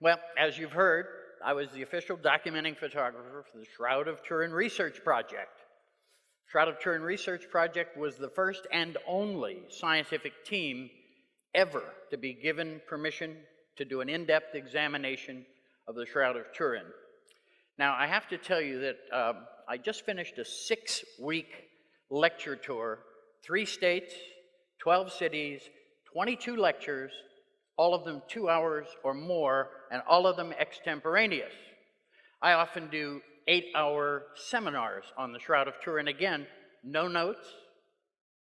Well, as you've heard, I was the official documenting photographer for the Shroud of Turin Research Project. Shroud of Turin Research Project was the first and only scientific team ever to be given permission to do an in-depth examination of the Shroud of Turin. Now, I have to tell you that I just finished a 6-week lecture tour, 3 states, 12 cities, 22 lectures, all of them 2 hours or more, and all of them extemporaneous. I often do 8-hour seminars on the Shroud of Turin. Again, no notes,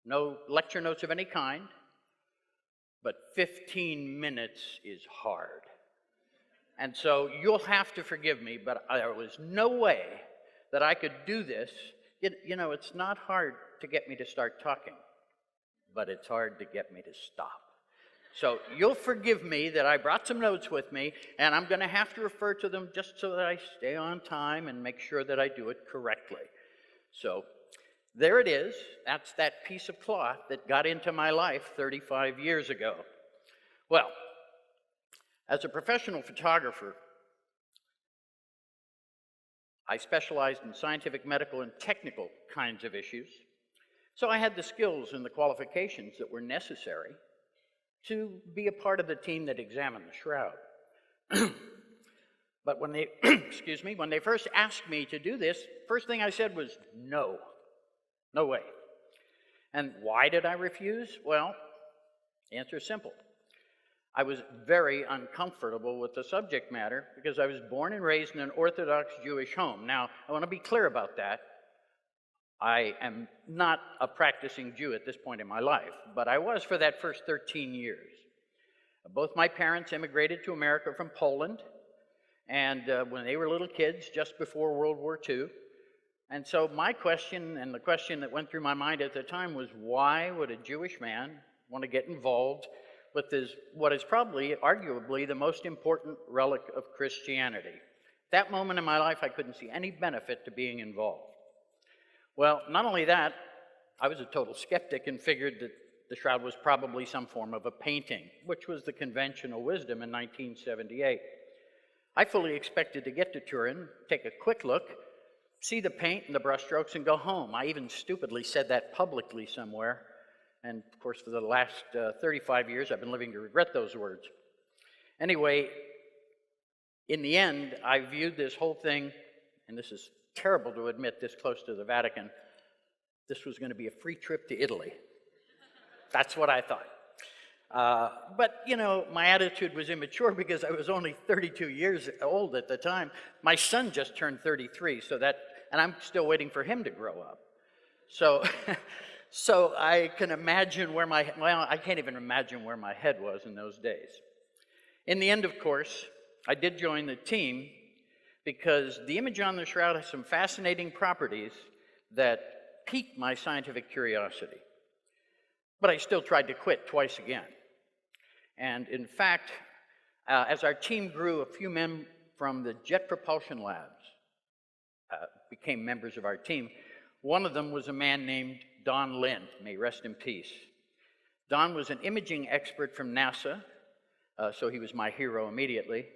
no lecture notes of any kind, but 15 minutes is hard. And so you'll have to forgive me, but there was no way that I could do this. You know, it's not hard to get me to start talking, but it's hard to get me to stop. So you'll forgive me that I brought some notes with me, and I'm going to have to refer to them just so that I stay on time and make sure that I do it correctly. So there it is. That's that piece of cloth that got into my life 35 years ago. Well, as a professional photographer, I specialized in scientific, medical, and technical kinds of issues. So I had the skills and the qualifications that were necessary to be a part of the team that examined the Shroud. But when they, excuse me, when they first asked me to do this, first thing I said was, no way. And why did I refuse? Well, the answer is simple. I was very uncomfortable with the subject matter because I was born and raised in an Orthodox Jewish home. Now, I want to be clear about that. I am not a practicing Jew at this point in my life, but I was for that first 13 years. Both my parents immigrated to America from Poland, and when they were little kids, just before World War II. And so my question, and the question that went through my mind at the time, was why would a Jewish man want to get involved with this, what is probably, arguably, the most important relic of Christianity? At that moment in my life, I couldn't see any benefit to being involved. Well, not only that, I was a total skeptic and figured that the Shroud was probably some form of a painting, which was the conventional wisdom in 1978. I fully expected to get to Turin, take a quick look, see the paint and the brushstrokes, and go home. I even stupidly said that publicly somewhere. And of course, for the last 35 years, I've been living to regret those words. Anyway, in the end, I viewed this whole thing, and this is terrible to admit this close to the Vatican, this was going to be a free trip to Italy. That's what I thought. But, you know, my attitude was immature because I was only 32 years old at the time. My son just turned 33, and I'm still waiting for him to grow up. So, so I can imagine where I can't even imagine where my head was in those days. In the end, of course, I did join the team because the image on the Shroud has some fascinating properties that piqued my scientific curiosity. But I still tried to quit twice again. And in fact, as our team grew, a few men from the Jet Propulsion Labs became members of our team. One of them was a man named Don Lind, may rest in peace. Don was an imaging expert from NASA, so he was my hero immediately.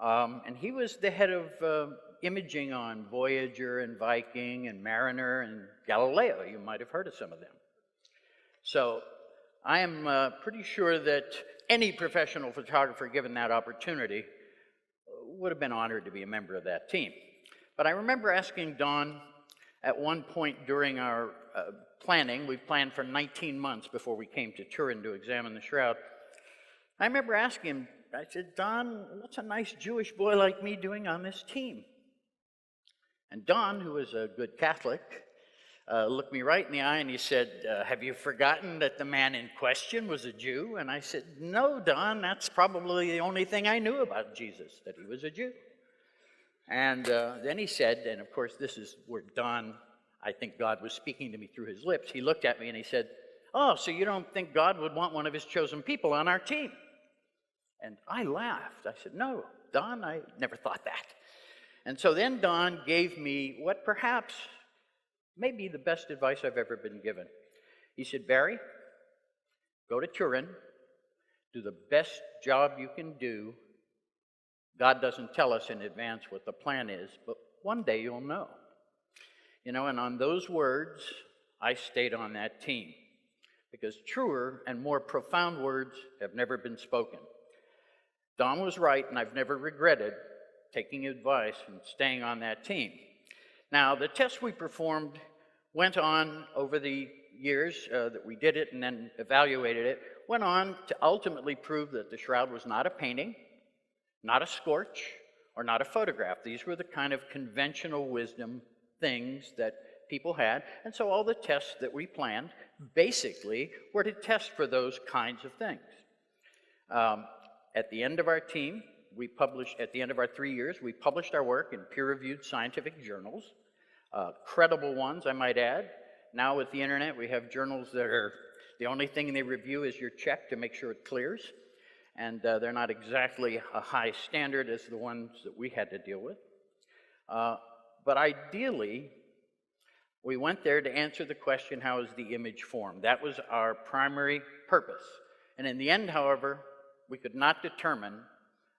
And he was the head of imaging on Voyager and Viking and Mariner and Galileo. You might have heard of some of them. So I am pretty sure that any professional photographer given that opportunity would have been honored to be a member of that team. But I remember asking Don at one point during our planning, we planned for 19 months before we came to Turin to examine the Shroud. I remember asking him, I said, Don, what's a nice Jewish boy like me doing on this team? And Don, who was a good Catholic, looked me right in the eye and he said, have you forgotten that the man in question was a Jew? And I said, no, Don, that's probably the only thing I knew about Jesus, that he was a Jew. And then he said, and of course this is where Don, I think God was speaking to me through his lips, he looked at me and he said, oh, so you don't think God would want one of his chosen people on our team? And I laughed. I said, no, Don, I never thought that. And so then Don gave me what perhaps may be the best advice I've ever been given. He said, Barrie, go to Turin, do the best job you can do, God doesn't tell us in advance what the plan is, but one day you'll know. And on those words, I stayed on that team, because truer and more profound words have never been spoken. Don was right, and I've never regretted taking advice and staying on that team. Now, the tests we performed went on over the years that we did it and then evaluated it, went on to ultimately prove that the shroud was not a painting, not a scorch, or not a photograph. These were the kind of conventional wisdom things that people had, and so all the tests that we planned basically were to test for those kinds of things. At the end of our 3 years, we published our work in peer-reviewed scientific journals, credible ones, I might add. Now with the internet, we have journals that are, the only thing they review is your check to make sure it clears, and they're not exactly a high standard as the ones that we had to deal with. But ideally, we went there to answer the question, how is the image formed? That was our primary purpose. And in the end, however, we could not determine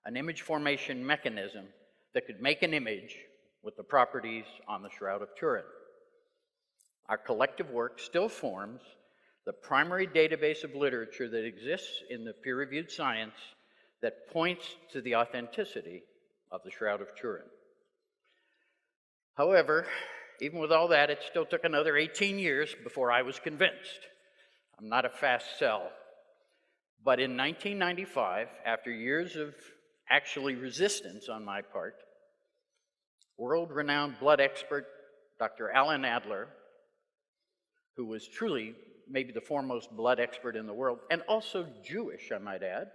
an image formation mechanism that could make an image with the properties on the Shroud of Turin. Our collective work still forms the primary database of literature that exists in the peer-reviewed science that points to the authenticity of the Shroud of Turin. However, even with all that, it still took another 18 years before I was convinced. I'm not a fast sell. But in 1995, after years of actually resistance on my part, world-renowned blood expert Dr. Alan Adler, who was truly maybe the foremost blood expert in the world, and also Jewish, I might add,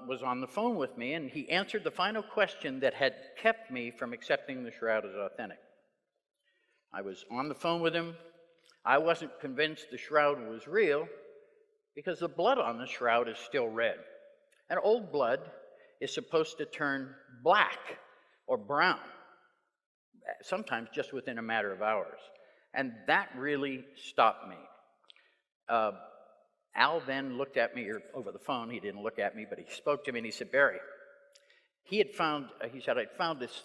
was on the phone with me, and he answered the final question that had kept me from accepting the Shroud as authentic. I was on the phone with him. I wasn't convinced the Shroud was real because the blood on the Shroud is still red. And old blood is supposed to turn black or brown, sometimes just within a matter of hours. And that really stopped me. Al then looked at me over the phone. He didn't look at me, but he spoke to me and he said, Barrie, he said, I'd found this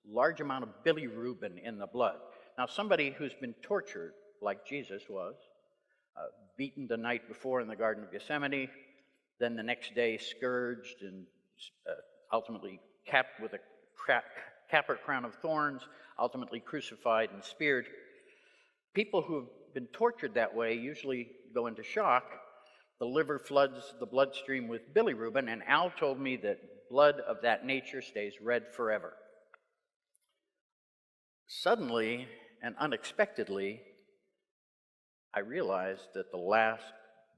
large amount of bilirubin in the blood. Now, somebody who's been tortured, like Jesus was, beaten the night before in the Garden of Gethsemane, then the next day scourged and ultimately capped with a capper crown of thorns, ultimately crucified and speared. People who have been tortured that way usually go into shock. The liver floods the bloodstream with bilirubin, and Al told me that blood of that nature stays red forever. Suddenly and unexpectedly, I realized that the last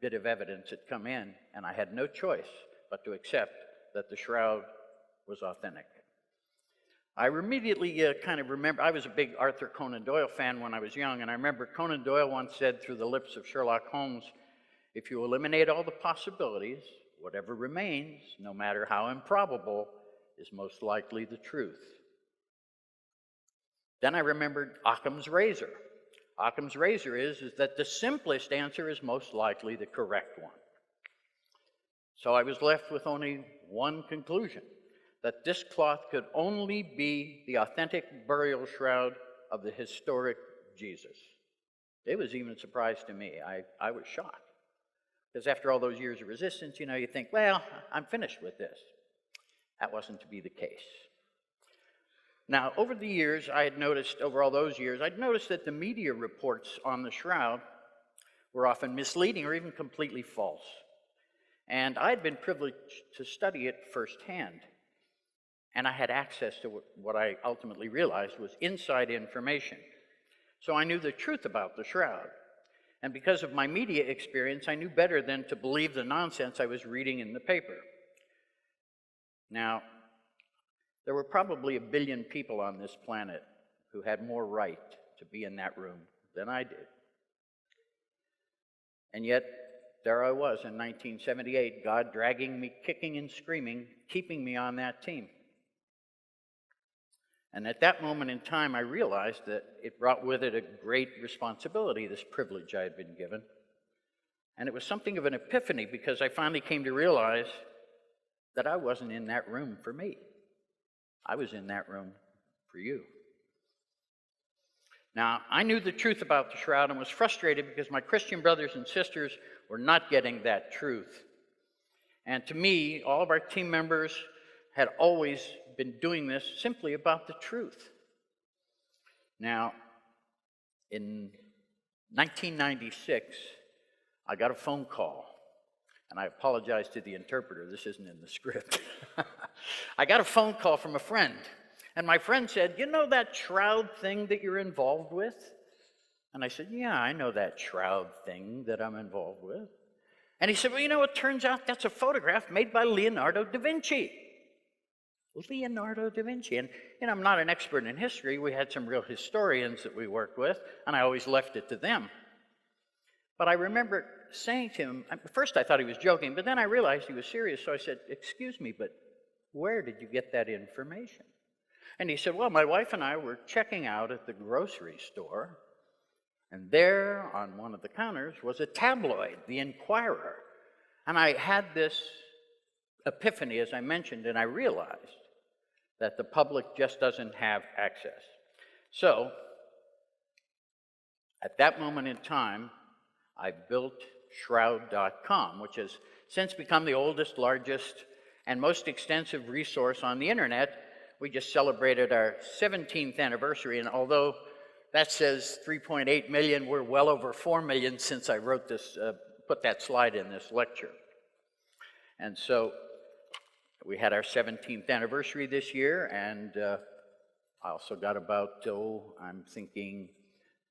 bit of evidence had come in, and I had no choice but to accept that the Shroud was authentic. I immediately kind of remember, I was a big Arthur Conan Doyle fan when I was young, and I remember Conan Doyle once said through the lips of Sherlock Holmes, if you eliminate all the possibilities, whatever remains, no matter how improbable, is most likely the truth. Then I remembered Occam's razor. Occam's razor is that the simplest answer is most likely the correct one. So I was left with only one conclusion, that this cloth could only be the authentic burial shroud of the historic Jesus. It was even a surprise to me. I was shocked. Because after all those years of resistance, you think, well, I'm finished with this. That wasn't to be the case. Now, over the years, over all those years, I'd noticed that the media reports on the Shroud were often misleading or even completely false. And I'd been privileged to study it firsthand. And I had access to what I ultimately realized was inside information. So I knew the truth about the Shroud. And because of my media experience, I knew better than to believe the nonsense I was reading in the paper. Now, there were probably 1 billion people on this planet who had more right to be in that room than I did. And yet, there I was in 1978, God dragging me, kicking and screaming, keeping me on that team. And at that moment in time, I realized that it brought with it a great responsibility, this privilege I had been given. And it was something of an epiphany, because I finally came to realize that I wasn't in that room for me. I was in that room for you. Now, I knew the truth about the shroud and was frustrated because my Christian brothers and sisters were not getting that truth. And to me, all of our team members had always been doing this simply about the truth. Now, in 1996, I got a phone call, and I apologize to the interpreter, this isn't in the script. I got a phone call from a friend, and my friend said, "You know that shroud thing that you're involved with?" And I said, "Yeah, I know that shroud thing that I'm involved with." And he said, "Well, you know, it turns out that's a photograph made by Leonardo da Vinci." Leonardo da Vinci. And, you know, I'm not an expert in history. We had some real historians that we worked with, and I always left it to them. But I remember saying to him, at first I thought he was joking, but then I realized he was serious, so I said, "Excuse me, but where did you get that information?" And he said, "Well, my wife and I were checking out at the grocery store, and there on one of the counters was a tabloid, the Inquirer. And I had this epiphany, as I mentioned, and I realized that the public just doesn't have access." So, at that moment in time, I built Shroud.com, which has since become the oldest, largest, and most extensive resource on the internet. We just celebrated our 17th anniversary, and although that says 3.8 million, we're well over 4 million since I wrote this, put that slide in this lecture. And so we had our 17th anniversary this year, and I also got about, I'm thinking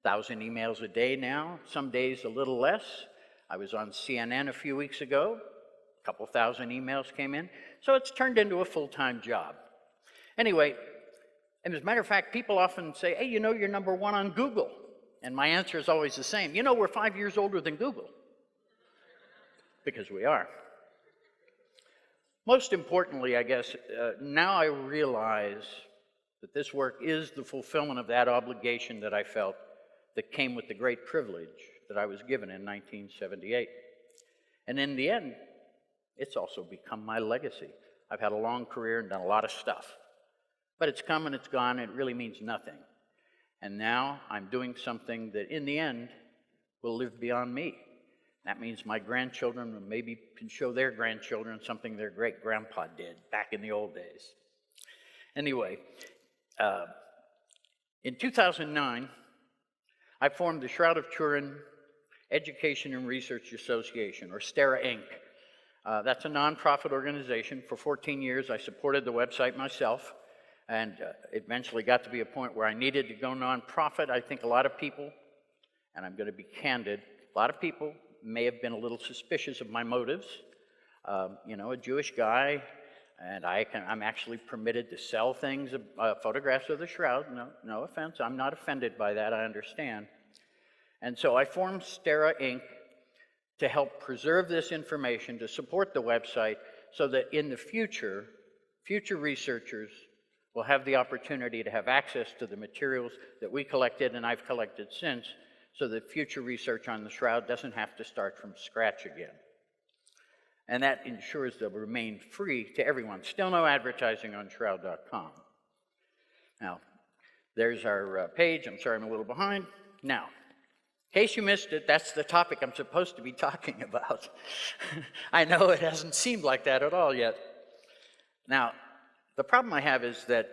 1,000 emails a day now, some days a little less. I was on CNN a few weeks ago, a couple thousand emails came in, so it's turned into a full-time job. Anyway, and as a matter of fact, people often say, "Hey, you know, you're number one on Google." And my answer is always the same. "You know, we're 5 years older than Google." Because we are. Most importantly, I guess, now I realize that this work is the fulfillment of that obligation that I felt that came with the great privilege that I was given in 1978. And in the end, it's also become my legacy. I've had a long career and done a lot of stuff. But it's come and it's gone, and it really means nothing. And now I'm doing something that in the end will live beyond me. That means my grandchildren maybe can show their grandchildren something their great-grandpa did back in the old days. Anyway, in 2009, I formed the Shroud of Turin Education and Research Association, or STERA Inc. That's a nonprofit organization. For 14 years, I supported the website myself, and eventually got to be a point where I needed to go nonprofit. I think a lot of people, and I'm going to be candid, a lot of people may have been a little suspicious of my motives. You know, a Jewish guy, and I'm actually permitted to sell things, photographs of the shroud. No offense, I'm not offended by that, I understand. And so I formed STERA Inc. to help preserve this information, to support the website, so that in the future researchers will have the opportunity to have access to the materials that we collected and I've collected since, so that future research on the shroud doesn't have to start from scratch again. And that ensures they'll remain free to everyone. Still no advertising on Shroud.com. Now, there's our page. I'm sorry I'm a little behind. Now, in case you missed it, that's the topic I'm supposed to be talking about. I know it hasn't seemed like that at all yet. Now, the problem I have is that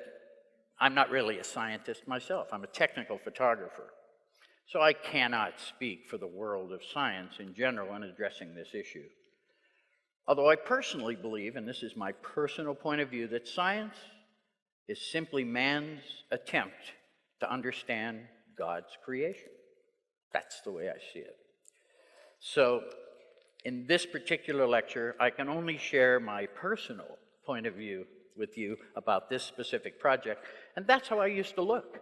I'm not really a scientist myself. I'm a technical photographer. So I cannot speak for the world of science in general in addressing this issue. Although I personally believe, and this is my personal point of view, that science is simply man's attempt to understand God's creation. That's the way I see it. So in this particular lecture, I can only share my personal point of view with you about this specific project, and that's how I used to look.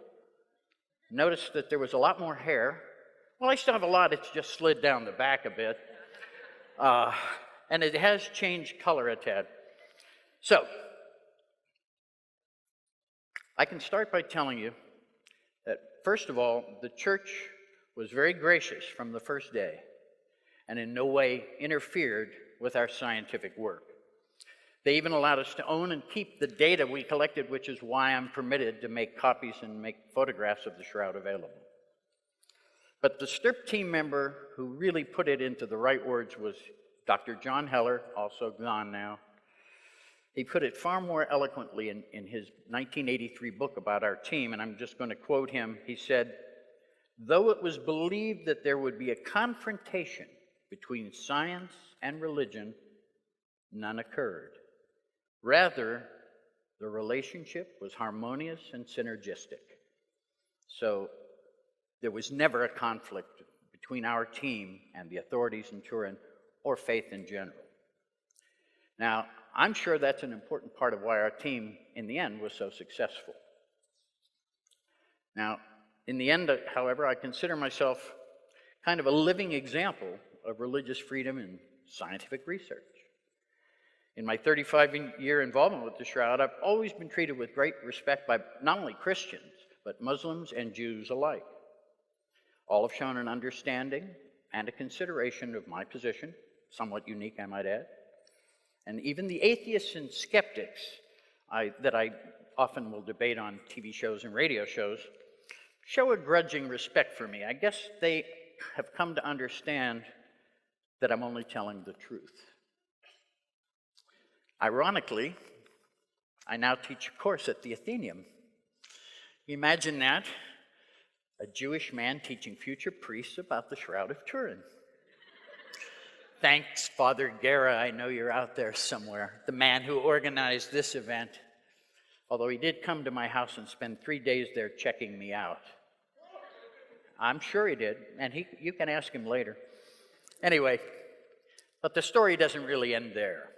Notice that there was a lot more hair. Well, I still have a lot, it's just slid down the back a bit. And it has changed color a tad. So, I can start by telling you that, first of all, the church was very gracious from the first day and in no way interfered with our scientific work. They even allowed us to own and keep the data we collected, which is why I'm permitted to make copies and make photographs of the shroud available. But the STURP team member who really put it into the right words was Dr. John Heller, also gone now. He put it far more eloquently in his 1983 book about our team, and I'm just going to quote him. He said, "Though it was believed that there would be a confrontation between science and religion, none occurred. Rather, the relationship was harmonious and synergistic." So there was never a conflict between our team and the authorities in Turin or faith in general. Now, I'm sure that's an important part of why our team, in the end, was so successful. Now, in the end, however, I consider myself kind of a living example of religious freedom in scientific research. In my 35-year involvement with the Shroud, I've always been treated with great respect by not only Christians, but Muslims and Jews alike. All have shown an understanding and a consideration of my position, somewhat unique, I might add. And even the atheists and skeptics that I often will debate on TV shows and radio shows show a grudging respect for me. I guess they have come to understand that I'm only telling the truth. Ironically, I now teach a course at the Athenaeum. Imagine that, a Jewish man teaching future priests about the Shroud of Turin. Thanks, Father Guerra, I know you're out there somewhere, the man who organized this event. Although he did come to my house and spend 3 days there checking me out. I'm sure he did, and you can ask him later. Anyway, but the story doesn't really end there.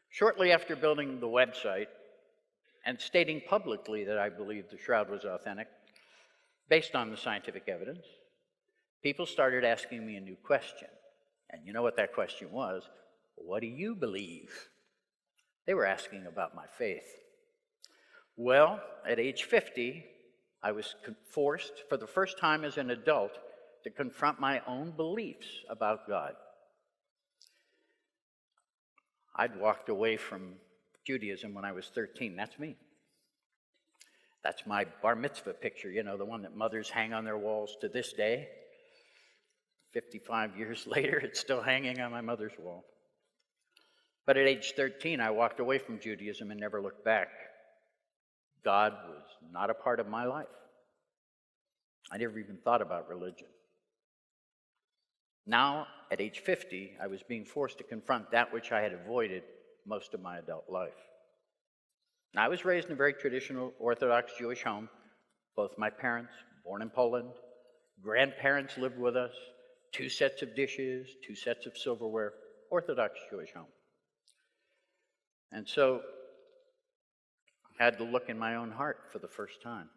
Shortly after building the website and stating publicly that I believed the Shroud was authentic, based on the scientific evidence, people started asking me a new question. And you know what that question was? What do you believe? They were asking about my faith. Well, at age 50, I was forced, for the first time as an adult, to confront my own beliefs about God. I'd walked away from Judaism when I was 13. That's me. That's my bar mitzvah picture, you know, the one that mothers hang on their walls to this day. 55 years later, it's still hanging on my mother's wall. But at age 13, I walked away from Judaism and never looked back. God was not a part of my life. I never even thought about religion. Now, at age 50, I was being forced to confront that which I had avoided most of my adult life. Now, I was raised in a very traditional Orthodox Jewish home. Both my parents, born in Poland, grandparents lived with us, 2 sets of dishes, 2 sets of silverware, Orthodox Jewish home. And so I had to look in my own heart for the first time.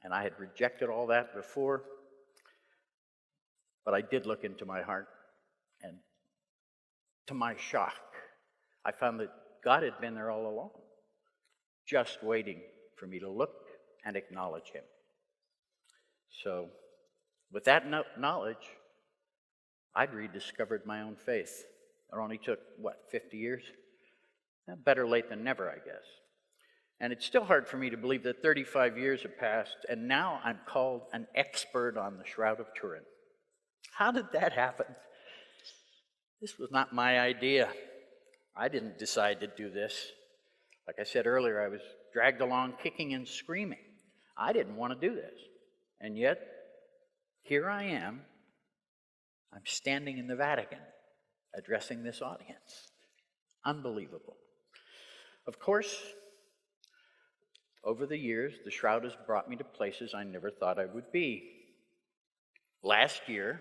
And I had rejected all that before, but I did look into my heart, and to my shock, I found that God had been there all along, just waiting for me to look and acknowledge him. So, with that knowledge, I'd rediscovered my own faith. It only took, 50 years? Better late than never, I guess. And it's still hard for me to believe that 35 years have passed, and now I'm called an expert on the Shroud of Turin. How did that happen? This was not my idea. I didn't decide to do this. Like I said earlier, I was dragged along kicking and screaming. I didn't want to do this. And yet, here I am. I'm standing in the Vatican addressing this audience. Unbelievable. Of course, over the years, the Shroud has brought me to places I never thought I would be. Last year,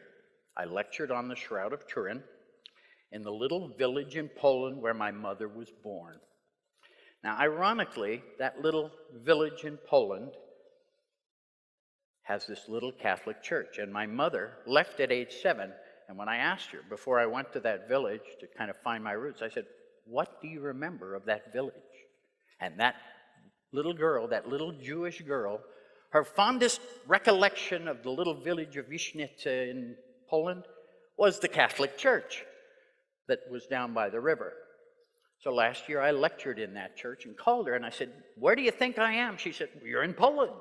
I lectured on the Shroud of Turin in the little village in Poland where my mother was born. Now, ironically, that little village in Poland has this little Catholic church, and my mother left at age 7, and when I asked her, before I went to that village to kind of find my roots, I said, "What do you remember of that village?" And that little girl, that little Jewish girl, her fondest recollection of the little village of Wiśnice in Poland was the Catholic church that was down by the river. So last year I lectured in that church and called her and I said, "Where do you think I am?" She said, "Well, you're in Poland."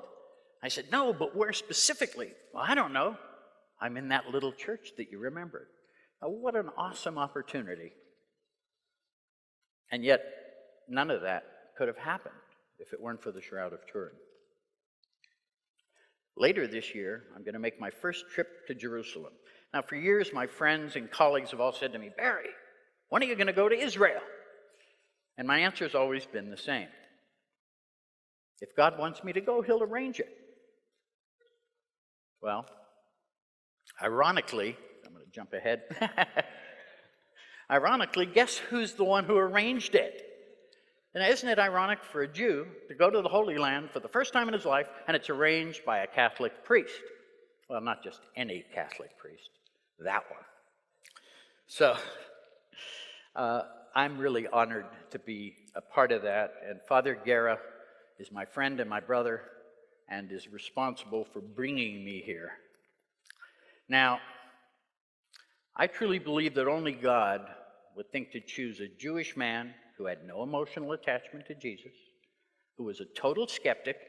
I said, "No, but where specifically?" "Well, I don't know. I'm in that little church that you remembered." Now, what an awesome opportunity. And yet, none of that could have happened if it weren't for the Shroud of Turin. Later this year, I'm going to make my first trip to Jerusalem. Now, for years, my friends and colleagues have all said to me, "Barrie, when are you going to go to Israel?" And my answer has always been the same. If God wants me to go, he'll arrange it. Well, ironically, I'm going to jump ahead. Ironically, guess who's the one who arranged it? And isn't it ironic for a Jew to go to the Holy Land for the first time in his life, and it's arranged by a Catholic priest? Well, not just any Catholic priest, that one. So, I'm really honored to be a part of that, and Father Guerra is my friend and my brother, and is responsible for bringing me here. Now, I truly believe that only God would think to choose a Jewish man who had no emotional attachment to Jesus, who was a total skeptic,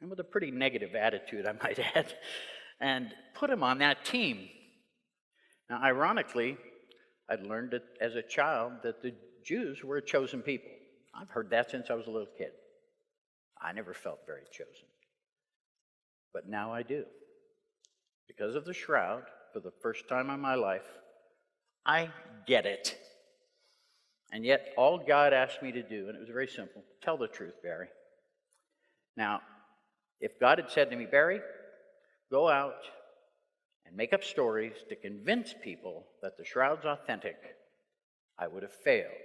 and with a pretty negative attitude, I might add, and put him on that team. Now, ironically, I'd learned it as a child that the Jews were a chosen people. I've heard that since I was a little kid. I never felt very chosen. But now I do. Because of the Shroud, for the first time in my life, I get it. And yet, all God asked me to do, and it was very simple, tell the truth, Barrie. Now, if God had said to me, "Barrie, go out and make up stories to convince people that the Shroud's authentic," I would have failed.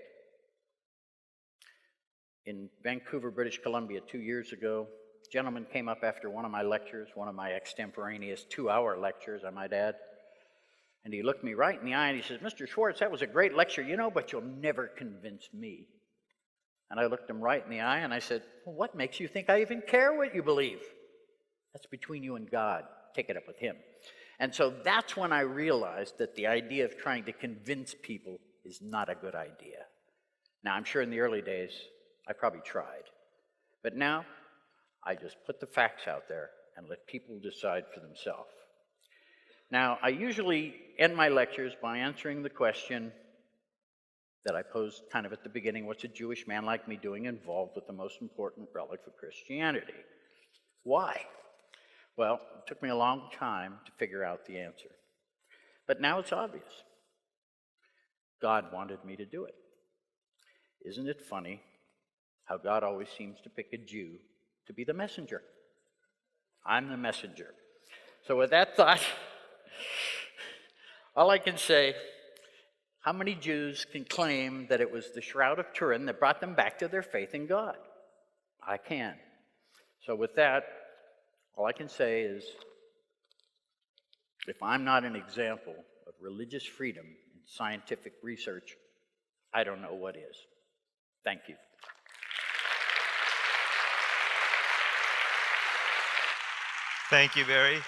In Vancouver, British Columbia, 2 years ago, a gentleman came up after one of my lectures, one of my extemporaneous 2-hour lectures, I might add, and he looked me right in the eye and he says, "Mr. Schwortz, that was a great lecture, but you'll never convince me." And I looked him right in the eye and I said, "Well, what makes you think I even care what you believe? That's between you and God. Take it up with him." And so that's when I realized that the idea of trying to convince people is not a good idea. Now, I'm sure in the early days, I probably tried. But now, I just put the facts out there and let people decide for themselves. Now, I usually end my lectures by answering the question that I posed kind of at the beginning: what's a Jewish man like me doing involved with the most important relic of Christianity? Why? Well, it took me a long time to figure out the answer. But now it's obvious. God wanted me to do it. Isn't it funny how God always seems to pick a Jew to be the messenger? I'm the messenger. So with that thought, all I can say, how many Jews can claim that it was the Shroud of Turin that brought them back to their faith in God? I can. So with that, all I can say is, if I'm not an example of religious freedom and scientific research, I don't know what is. Thank you. Thank you, Barrie.